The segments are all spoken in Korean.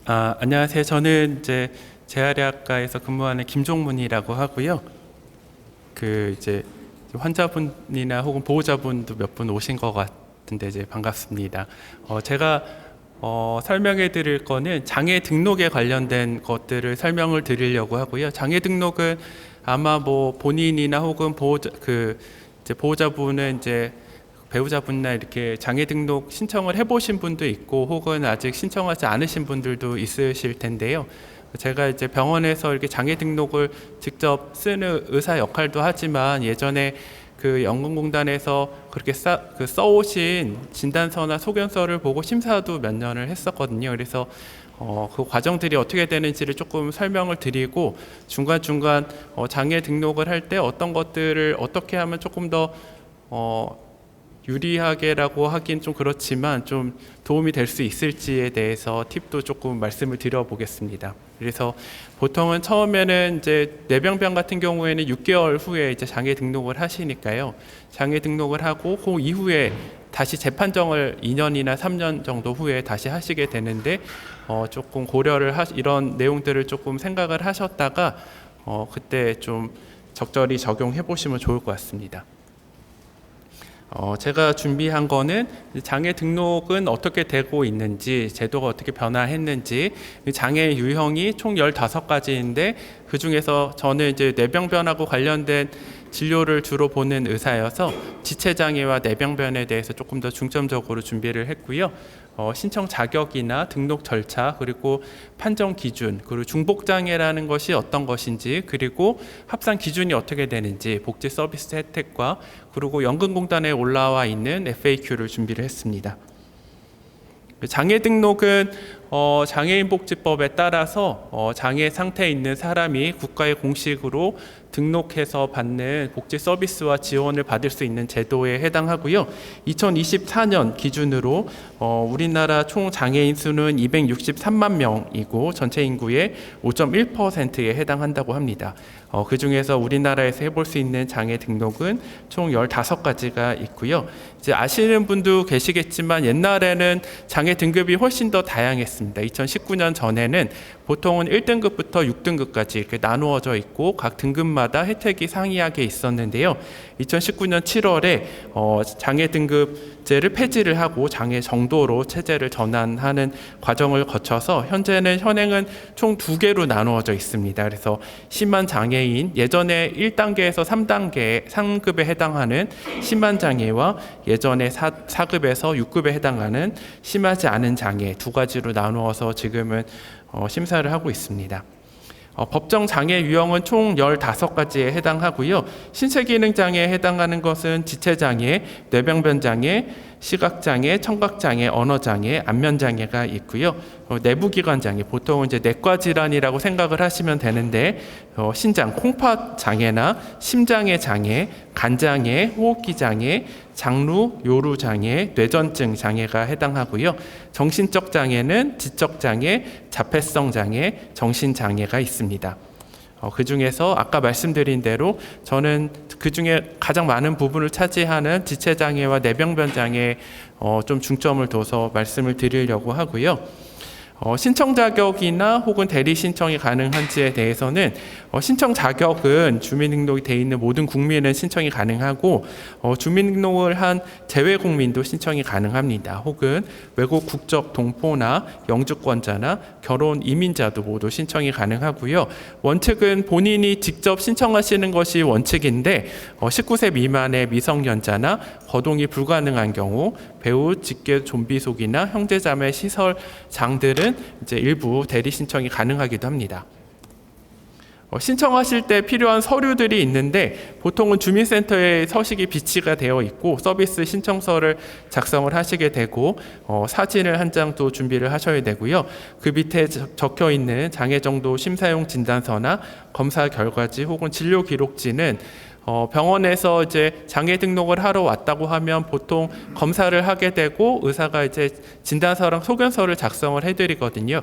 안녕하세요. 저는 이제 재활의학과에서 근무하는 김종문이라고 하고요. 이제 환자분이나 혹은 보호자분도 몇 분 오신 것 같은데 이제 반갑습니다. 제가 설명해 드릴 거는 장애 등록에 관련된 것들을 설명을 드리려고 하고요. 장애 등록은 아마 뭐 본인이나 혹은 이제 보호자분은 이제 배우자분이나 이렇게 장애 등록 신청을 해보신 분도 있고 혹은 아직 신청하지 않으신 분들도 있으실 텐데요. 제가 이제 병원에서 이렇게 장애 등록을 직접 쓰는 의사 역할도 하지만 예전에 그 연금공단에서 그렇게 써오신 진단서나 소견서를 보고 심사도 몇 년을 했었거든요. 그래서 그 과정들이 어떻게 되는지를 조금 설명을 드리고 중간중간 장애 등록을 할 때 어떤 것들을 어떻게 하면 조금 더 유리하게라고 하긴 좀 그렇지만 좀 도움이 될 수 있을지에 대해서 팁도 조금 말씀을 드려보겠습니다. 그래서 보통은 처음에는 이제 뇌병변 같은 경우에는 6개월 후에 이제 장애 등록을 하시니까요. 장애 등록을 하고 그 이후에 다시 재판정을 2년이나 3년 정도 후에 다시 하시게 되는데 조금 이런 내용들을 조금 생각을 하셨다가 그때 좀 적절히 적용해 보시면 좋을 것 같습니다. 제가 준비한 거는 장애 등록은 어떻게 되고 있는지, 제도가 어떻게 변화했는지, 장애 유형이 총 15가지인데 그 중에서 저는 이제 뇌병변하고 관련된 진료를 주로 보는 의사여서 지체장애와 뇌병변에 대해서 조금 더 중점적으로 준비를 했고요. 신청 자격이나 등록 절차, 그리고 판정 기준, 그리고 중복장애라는 것이 어떤 것인지, 그리고 합산 기준이 어떻게 되는지, 복지 서비스 혜택과 그리고 연금공단에 올라와 있는 FAQ를 준비를 했습니다. 장애 등록은 장애인복지법에 따라서 장애 상태에 있는 사람이 국가의 공식으로 등록해서 받는 복지 서비스와 지원을 받을 수 있는 제도에 해당하고요. 2024년 기준으로 우리나라 총 장애인 수는 263만 명이고 전체 인구의 5.1%에 해당한다고 합니다. 그 중에서 우리나라에서 해볼 수 있는 장애 등록은 총 15가지가 있고요. 이제 아시는 분도 계시겠지만 옛날에는 장애 등급이 훨씬 더 다양했습니다. 2019년 전에는 보통은 1등급부터 6등급까지 이렇게 나누어져 있고 각 등급마다 혜택이 상이하게 있었는데요. 2019년 7월에 장애 등급제를 폐지를 하고 장애 정도로 체제를 전환하는 과정을 거쳐서 현행은 총 2개로 나누어져 있습니다. 그래서 심한 장애인, 예전에 1단계에서 3급에 해당하는 심한 장애와 예전에 4급에서 6급에 해당하는 심하지 않은 장애 두 가지로 나누어서 지금은 심사를 하고 있습니다. 법정 장애 유형은 총 15가지에 해당하고요. 신체기능장애에 해당하는 것은 지체장애, 뇌병변장애, 시각장애, 청각장애, 언어장애, 안면장애가 있고요. 내부기관장애, 보통은 이제 내과질환이라고 생각을 하시면 되는데 신장, 콩팥장애나 심장의 장애, 간장애, 호흡기장애, 장루, 요루장애, 뇌전증 장애가 해당하고요. 정신적 장애는 지적장애, 자폐성 장애, 정신장애가 있습니다. 그 중에서 아까 말씀드린 대로 저는 그 중에 가장 많은 부분을 차지하는 지체장애와 뇌병변장애에 좀 중점을 둬서 말씀을 드리려고 하고요. 신청 자격이나 혹은 대리 신청이 가능한지에 대해서는 신청 자격은 주민등록이 되어 있는 모든 국민은 신청이 가능하고 주민등록을 한 재외 국민도 신청이 가능합니다. 혹은 외국 국적 동포나 영주권자나 결혼 이민자도 모두 신청이 가능하고요. 원칙은 본인이 직접 신청하시는 것이 원칙인데 19세 미만의 미성년자나 거동이 불가능한 경우 배우, 직계 좀비속이나 형제자매 시설장들은 이제 일부 대리 신청이 가능하기도 합니다. 신청하실 때 필요한 서류들이 있는데 보통은 주민센터에 서식이 비치가 되어 있고 서비스 신청서를 작성을 하시게 되고 사진을 한 장 또 준비를 하셔야 되고요. 그 밑에 적혀 있는 장애 정도 심사용 진단서나 검사 결과지 혹은 진료 기록지는 병원에서 이제 장애 등록을 하러 왔다고 하면 보통 검사를 하게 되고 의사가 이제 진단서랑 소견서를 작성을 해드리거든요.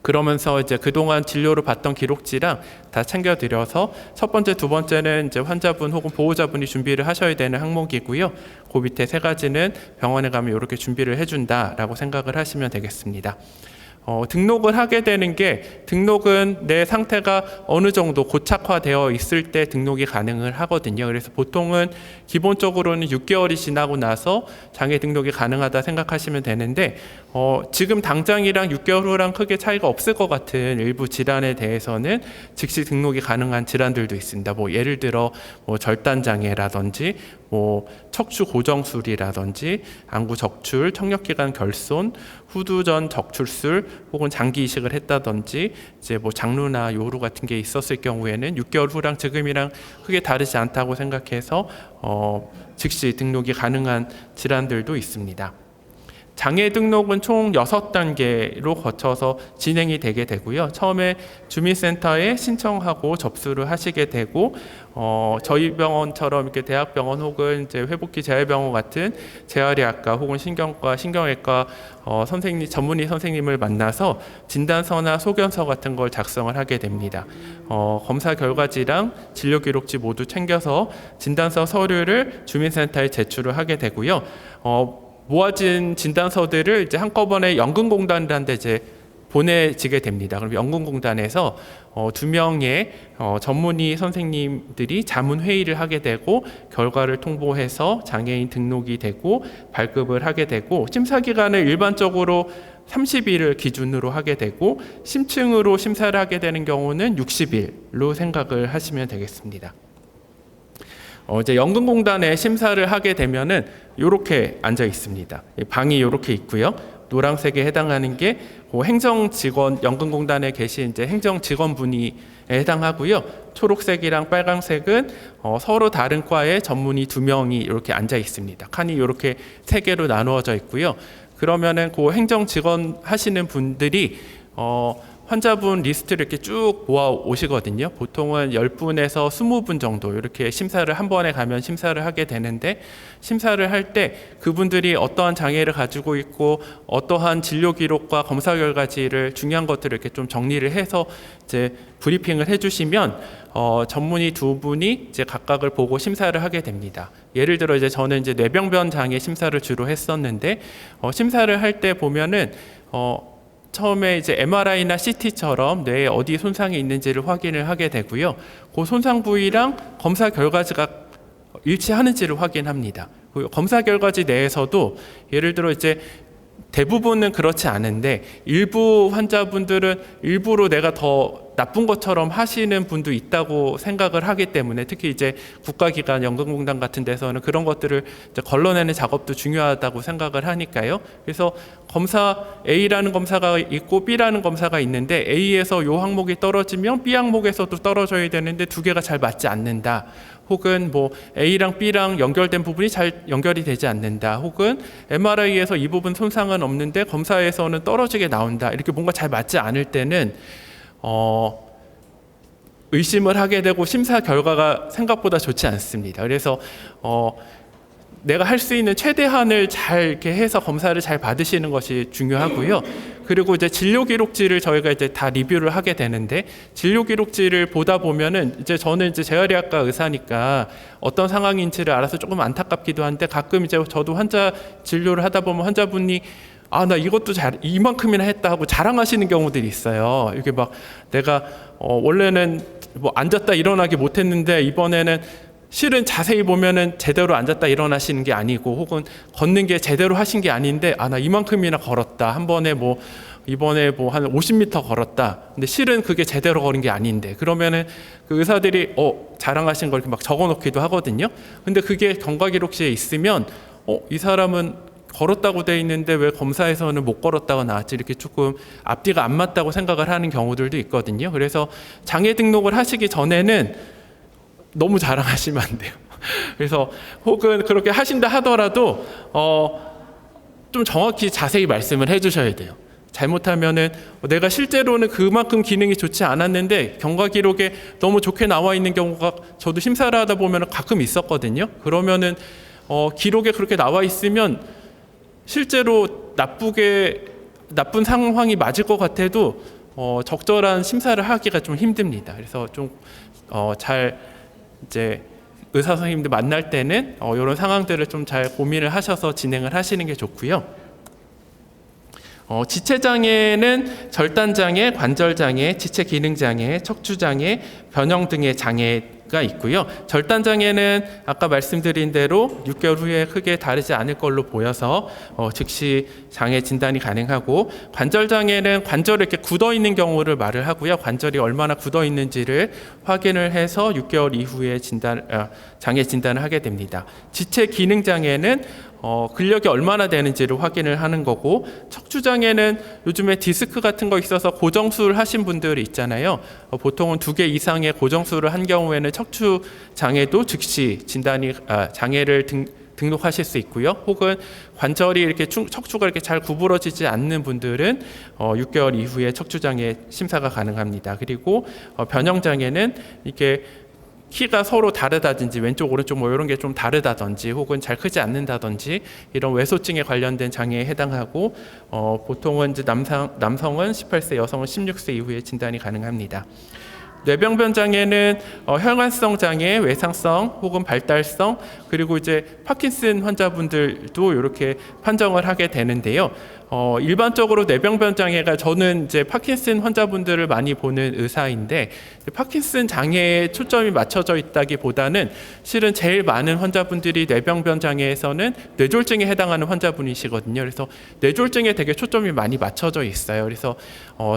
그러면서 이제 그동안 진료를 받던 기록지랑 다 챙겨드려서 첫 번째, 두 번째는 이제 환자분 혹은 보호자분이 준비를 하셔야 되는 항목이고요. 그 밑에 3가지는 병원에 가면 이렇게 준비를 해준다라고 생각을 하시면 되겠습니다. 등록을 하게 되는 게 등록은 내 상태가 어느 정도 고착화되어 있을 때 등록이 가능을 하거든요. 그래서 보통은 기본적으로는 6개월이 지나고 나서 장애 등록이 가능하다 생각하시면 되는데 지금 당장이랑 6개월 후랑 크게 차이가 없을 것 같은 일부 질환에 대해서는 즉시 등록이 가능한 질환들도 있습니다. 뭐 예를 들어 뭐 절단 장애라든지 뭐 척추 고정술이라든지 안구 적출, 청력기관 결손, 후두전 적출술 혹은 장기 이식을 했다든지 이제 뭐 장루나 요루 같은 게 있었을 경우에는 6개월 후랑 지금이랑 크게 다르지 않다고 생각해서 즉시 등록이 가능한 질환들도 있습니다. 장애 등록은 총 6단계로 거쳐서 진행이 되게 되고요. 처음에 주민센터에 신청하고 접수를 하시게 되고 저희 병원처럼 이렇게 대학병원 혹은 이제 회복기 재활병원 같은 재활의학과 혹은 신경과 신경외과 선생님 전문의 선생님을 만나서 진단서나 소견서 같은 걸 작성을 하게 됩니다. 검사 결과지랑 진료 기록지 모두 챙겨서 진단서 서류를 주민센터에 제출을 하게 되고요. 모아진 진단서들을 이제 한꺼번에 연금공단이라는 데 이제 보내지게 됩니다. 그럼 연금공단에서 2명의 전문의 선생님들이 자문 회의를 하게 되고 결과를 통보해서 장애인 등록이 되고 발급을 하게 되고 심사 기간을 일반적으로 30일을 기준으로 하게 되고 심층으로 심사를 하게 되는 경우는 60일로 생각을 하시면 되겠습니다. 이제 연금공단에 심사를 하게 되면은 이렇게 앉아 있습니다. 방이 이렇게 있고요. 노란색에 해당하는 게 행정직원, 연금공단에 계신 이제 행정직원분이 해당하고요. 초록색이랑 빨간색은 서로 다른 과의 전문의 2명이 이렇게 앉아 있습니다. 칸이 이렇게 3개로 나누어져 있고요. 그러면은 그 행정직원 하시는 분들이 환자분 리스트를 이렇게 쭉 모아 오시거든요. 보통은 10분에서 20분 정도 이렇게 심사를 한 번에 가면 심사를 하게 되는데 심사를 할 때 그분들이 어떠한 장애를 가지고 있고 어떠한 진료 기록과 검사 결과지를 중요한 것들을 이렇게 좀 정리를 해서 이제 브리핑을 해주시면 전문의 2분이 이제 각각을 보고 심사를 하게 됩니다. 예를 들어 이제 저는 이제 뇌병변 장애 심사를 주로 했었는데 심사를 할 때 보면은 처음에 이제 MRI나 CT처럼 뇌에 어디 손상이 있는지를 확인을 하게 되고요. 그 손상 부위랑 검사 결과지가 일치하는지를 확인합니다. 검사 결과지 내에서도 예를 들어 이제 대부분은 그렇지 않은데 일부 환자분들은 일부러 내가 더 나쁜 것처럼 하시는 분도 있다고 생각을 하기 때문에 특히 이제 국가기관, 연금공단 같은 데서는 그런 것들을 이제 걸러내는 작업도 중요하다고 생각을 하니까요. 그래서 검사 A라는 검사가 있고 B라는 검사가 있는데 A에서 요 항목이 떨어지면 B 항목에서도 떨어져야 되는데 2개가 잘 맞지 않는다. 혹은 뭐 A랑 B랑 연결된 부분이 잘 연결이 되지 않는다. 혹은 MRI에서 이 부분 손상은 없는데 검사에서는 떨어지게 나온다. 이렇게 뭔가 잘 맞지 않을 때는 의심을 하게 되고 심사 결과가 생각보다 좋지 않습니다. 그래서 내가 할 수 있는 최대한을 잘 이렇게 해서 검사를 잘 받으시는 것이 중요하고요. 그리고 이제 진료 기록지를 저희가 이제 다 리뷰를 하게 되는데 진료 기록지를 보다 보면은 이제 저는 이제 재활의학과 의사니까 어떤 상황인지를 알아서 조금 안타깝기도 한데 가끔 이제 저도 환자 진료를 하다 보면 환자분이 나 이것도 이만큼이나 했다 하고 자랑하시는 경우들이 있어요. 이게 막 내가 원래는 뭐 앉았다 일어나기 못했는데 이번에는 실은 자세히 보면은 제대로 앉았다 일어나시는 게 아니고 혹은 걷는 게 제대로 하신 게 아닌데 나 이만큼이나 걸었다. 한 번에 뭐 이번에 뭐 한 50m 걸었다. 근데 실은 그게 제대로 걸은 게 아닌데 그러면은 그 의사들이 자랑하신 걸 이렇게 막 적어 놓기도 하거든요. 근데 그게 경과 기록지에 있으면 이 사람은 걸었다고 돼 있는데 왜 검사에서는 못 걸었다고 나왔지 이렇게 조금 앞뒤가 안 맞다고 생각을 하는 경우들도 있거든요. 그래서 장애 등록을 하시기 전에는 너무 자랑하시면 안 돼요. 그래서 혹은 그렇게 하신다 하더라도 좀 정확히 자세히 말씀을 해주셔야 돼요. 잘못하면은 내가 실제로는 그만큼 기능이 좋지 않았는데 경과 기록에 너무 좋게 나와 있는 경우가 저도 심사를 하다 보면 가끔 있었거든요. 그러면은 기록에 그렇게 나와 있으면 실제로 나쁜 상황이 맞을 것 같아도 적절한 심사를 하기가 좀 힘듭니다. 그래서 좀 잘 이제 의사 선생님들 만날 때는 이런 상황들을 좀 잘 고민을 하셔서 진행을 하시는 게 좋고요. 지체장애는 절단장애, 관절장애, 지체기능장애, 척추장애, 변형 등의 장애가 있고요. 절단장애는 아까 말씀드린 대로 6개월 후에 크게 다르지 않을 걸로 보여서 즉시 장애 진단이 가능하고, 관절장애는 관절이 이렇게 굳어 있는 경우를 말을 하고요. 관절이 얼마나 굳어 있는지를 확인을 해서 6개월 이후에 장애 진단을 하게 됩니다. 지체기능장애는 근력이 얼마나 되는지를 확인을 하는 거고, 척추장애는 요즘에 디스크 같은 거 있어서 고정수를 하신 분들이 있잖아요. 보통은 2개 이상의 고정수를 한 경우에는 척추장애도 즉시 장애를 등록하실 수 있고요. 혹은 관절이 이렇게 척추가 이렇게 잘 구부러지지 않는 분들은 6개월 이후에 척추장애 심사가 가능합니다. 그리고 변형장애는 이게 키가 서로 다르다든지 왼쪽 오른쪽 뭐 이런 게 좀 다르다든지 혹은 잘 크지 않는다든지 이런 외소증에 관련된 장애에 해당하고, 보통은 이제 남성은 18세, 여성은 16세 이후에 진단이 가능합니다. 뇌병변 장애는 혈관성 장애, 외상성 혹은 발달성, 그리고 이제 파킨슨 환자분들도 이렇게 판정을 하게 되는데요. 일반적으로 뇌병변 장애가, 저는 이제 파킨슨 환자분들을 많이 보는 의사인데, 파킨슨 장애에 초점이 맞춰져 있다기보다는 실은 제일 많은 환자분들이 뇌병변 장애에서는 뇌졸중에 해당하는 환자분이시거든요. 그래서 뇌졸중에 되게 초점이 많이 맞춰져 있어요. 그래서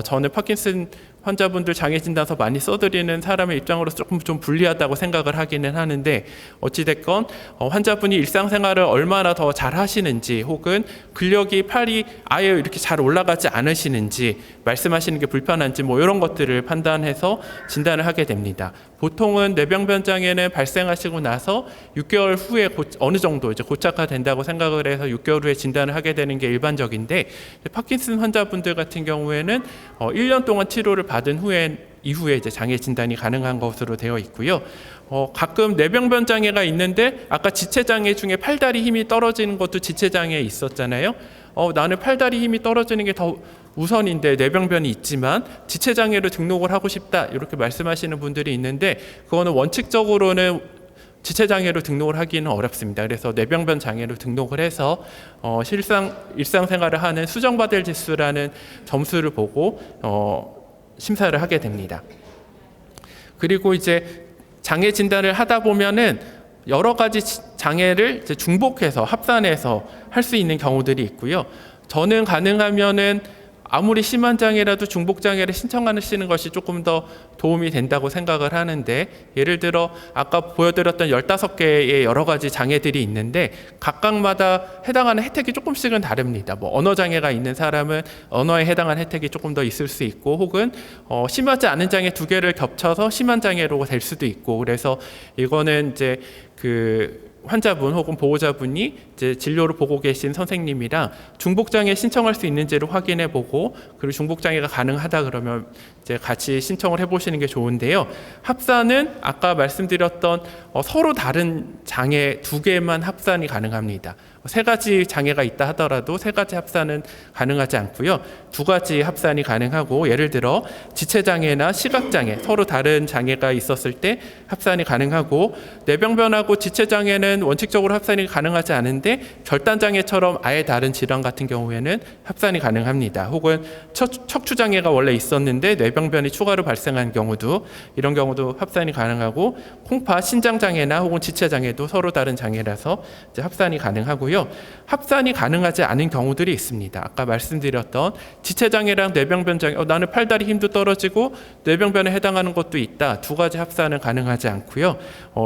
저는 파킨슨 환자분들 장애 진단서 많이 써드리는 사람의 입장으로서 조금 좀 불리하다고 생각을 하기는 하는데, 어찌됐건 환자분이 일상생활을 얼마나 더 잘 하시는지, 혹은 근력이 팔이 아예 이렇게 잘 올라가지 않으시는지, 말씀하시는 게 불편한지 뭐 이런 것들을 판단해서 진단을 하게 됩니다. 보통은 뇌병변 장애는 발생하시고 나서 6개월 후에 어느 정도 이제 고착화된다고 생각을 해서 6개월 후에 진단을 하게 되는 게 일반적인데, 파킨슨 환자분들 같은 경우에는 1년 동안 치료를 받은 이후에 이제 장애 진단이 가능한 것으로 되어 있고요. 가끔 뇌병변 장애가 있는데, 아까 지체장애 중에 팔다리 힘이 떨어지는 것도 지체장애 있었잖아요. 나는 팔다리 힘이 떨어지는 게 더 우선인데 뇌병변이 있지만 지체장애로 등록을 하고 싶다, 이렇게 말씀하시는 분들이 있는데, 그거는 원칙적으로는 지체장애로 등록을 하기는 어렵습니다. 그래서 뇌병변 장애로 등록을 해서 일상생활을 하는 수정받을 지수라는 점수를 보고 심사를 하게 됩니다. 그리고 이제 장애 진단을 하다 보면은 여러 가지 장애를 이제 중복해서 합산해서 할 수 있는 경우들이 있고요. 저는 가능하면은 아무리 심한 장애라도 중복 장애를 신청하시는 것이 조금 더 도움이 된다고 생각을 하는데, 예를 들어 아까 보여드렸던 15개의 여러 가지 장애들이 있는데 각각마다 해당하는 혜택이 조금씩은 다릅니다. 뭐 언어 장애가 있는 사람은 언어에 해당하는 혜택이 조금 더 있을 수 있고, 혹은 심하지 않은 장애 2개를 겹쳐서 심한 장애로 될 수도 있고, 그래서 이거는 이제 환자분 혹은 보호자분이 이제 진료를 보고 계신 선생님이랑 중복장애 신청할 수 있는지를 확인해 보고, 그리고 중복장애가 가능하다 그러면 이제 같이 신청을 해보시는 게 좋은데요. 합산은 아까 말씀드렸던 서로 다른 장애 2개만 합산이 가능합니다. 3가지 장애가 있다 하더라도 3가지 합산은 가능하지 않고요. 2가지 합산이 가능하고, 예를 들어 지체장애나 시각장애, 서로 다른 장애가 있었을 때 합산이 가능하고, 뇌병변하고 지체장애는 원칙적으로 합산이 가능하지 않은데 절단장애처럼 아예 다른 질환 같은 경우에는 합산이 가능합니다. 혹은 척추장애가 원래 있었는데 뇌병변이 추가로 발생한 경우도, 이런 경우도 합산이 가능하고, 콩파, 신장장애나 혹은 지체장애도 서로 다른 장애라서 이제 합산이 가능하고요. 합산이 가능하지 않은 경우들이 있습니다. 아까 말씀드렸던 지체장애랑 뇌병변 장애, 나는 팔다리 힘도 떨어지고 뇌병변에 해당하는 것도 있다, 2가지 합산은 가능하지 않고요.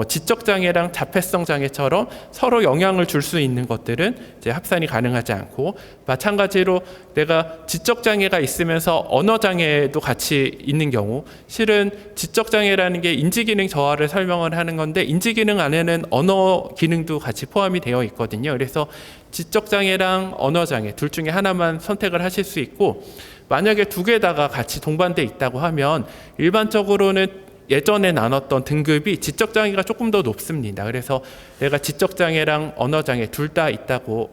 지적장애랑 자폐성 장애처럼 서로 영향을 줄 수 있는 것들은 이제 합산이 가능하지 않고, 마찬가지로 내가 지적장애가 있으면서 언어장애도 같이 있는 경우, 실은 지적장애라는 게 인지기능 저하를 설명을 하는 건데 인지기능 안에는 언어 기능도 같이 포함이 되어 있거든요. 그래서 지적장애랑 언어장애 둘 중에 하나만 선택을 하실 수 있고, 만약에 2개다가 같이 동반돼 있다고 하면 일반적으로는 예전에 나눴던 등급이 지적장애가 조금 더 높습니다. 그래서 내가 지적장애랑 언어장애 둘 다 있다고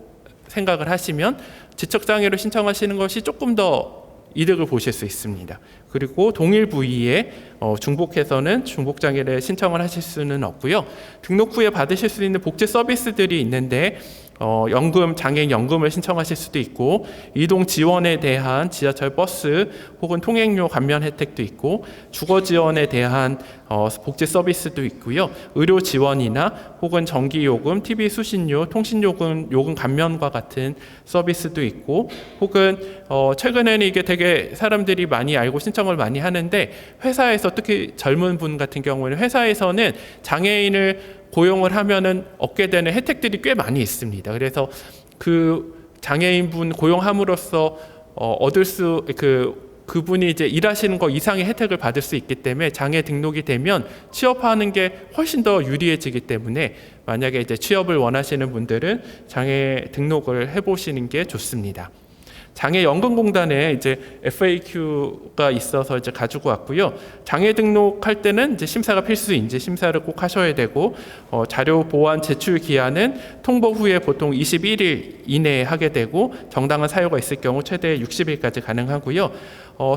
생각을 하시면 지적장애로 신청하시는 것이 조금 더 이득을 보실 수 있습니다. 그리고 동일 부위에 중복해서는 중복장애를 신청을 하실 수는 없고요. 등록 후에 받으실 수 있는 복지 서비스들이 있는데, 연금, 장애인 연금을 신청하실 수도 있고, 이동 지원에 대한 지하철 버스 혹은 통행료 감면 혜택도 있고, 주거 지원에 대한 복지 서비스도 있고요. 의료 지원이나 혹은 전기 요금, TV 수신료, 통신 요금 감면과 같은 서비스도 있고, 혹은 최근에는 이게 되게 사람들이 많이 알고 신청을 많이 하는데, 회사에서 특히 젊은 분 같은 경우는 회사에서는 장애인을 고용을 하면은 얻게 되는 혜택들이 꽤 많이 있습니다. 그래서 그 장애인분 고용함으로써 얻을 수 그분이 이제 일하시는 거 이상의 혜택을 받을 수 있기 때문에 장애 등록이 되면 취업하는 게 훨씬 더 유리해지기 때문에 만약에 이제 취업을 원하시는 분들은 장애 등록을 해보시는 게 좋습니다. 장애연금공단에 이제 FAQ가 있어서 이제 가지고 왔고요. 장애 등록할 때는 이제 심사가 필수인지 심사를 꼭 하셔야 되고, 자료 보완 제출 기한은 통보 후에 보통 21일 이내에 하게 되고, 정당한 사유가 있을 경우 최대 60일까지 가능하고요.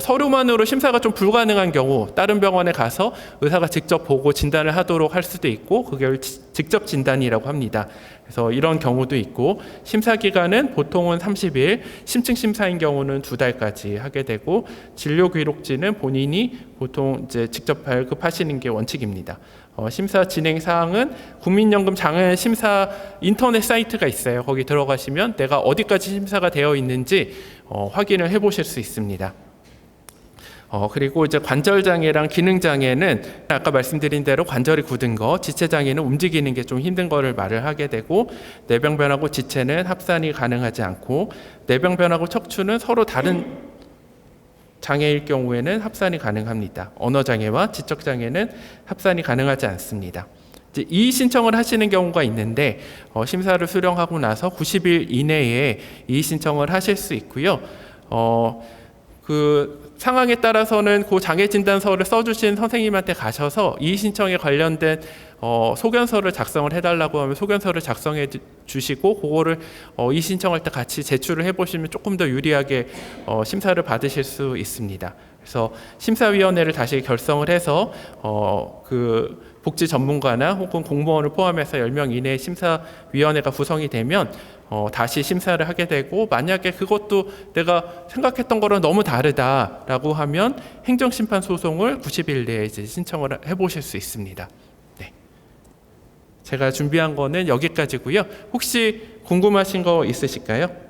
서류만으로 심사가 좀 불가능한 경우 다른 병원에 가서 의사가 직접 보고 진단을 하도록 할 수도 있고, 그걸 직접 진단이라고 합니다. 그래서 이런 경우도 있고, 심사 기간은 보통은 30일, 심층 심사인 경우는 2달까지 하게 되고, 진료 기록지는 본인이 보통 이제 직접 발급하시는 게 원칙입니다. 심사 진행 사항은 국민연금 장애 심사 인터넷 사이트가 있어요. 거기 들어가시면 내가 어디까지 심사가 되어 있는지 확인을 해보실 수 있습니다. 그리고 이제 관절장애랑 기능장애는 아까 말씀드린 대로 관절이 굳은 거, 지체장애는 움직이는 게 좀 힘든 거를 말을 하게 되고, 뇌병변하고 지체는 합산이 가능하지 않고, 뇌병변하고 척추는 서로 다른 장애일 경우에는 합산이 가능합니다. 언어장애와 지적장애는 합산이 가능하지 않습니다. 이제 이의 신청을 하시는 경우가 있는데, 심사를 수령하고 나서 90일 이내에 이의 신청을 하실 수 있고요. 그 상황에 따라서는 그 장애 진단서를 써주신 선생님한테 가셔서 이의 신청에 관련된 소견서를 작성을 해달라고 하면 소견서를 작성해 주시고, 그거를 이의 신청할 때 같이 제출을 해보시면 조금 더 유리하게 심사를 받으실 수 있습니다. 그래서 심사위원회를 다시 결성을 해서 그 복지 전문가나 혹은 공무원을 포함해서 10명 이내의 심사위원회가 구성이 되면 다시 심사를 하게 되고, 만약에 그것도 내가 생각했던 거랑 너무 다르다라고 하면 행정심판 소송을 90일 내에 이제 신청을 해보실 수 있습니다. 네. 제가 준비한 거는 여기까지고요. 혹시 궁금하신 거 있으실까요?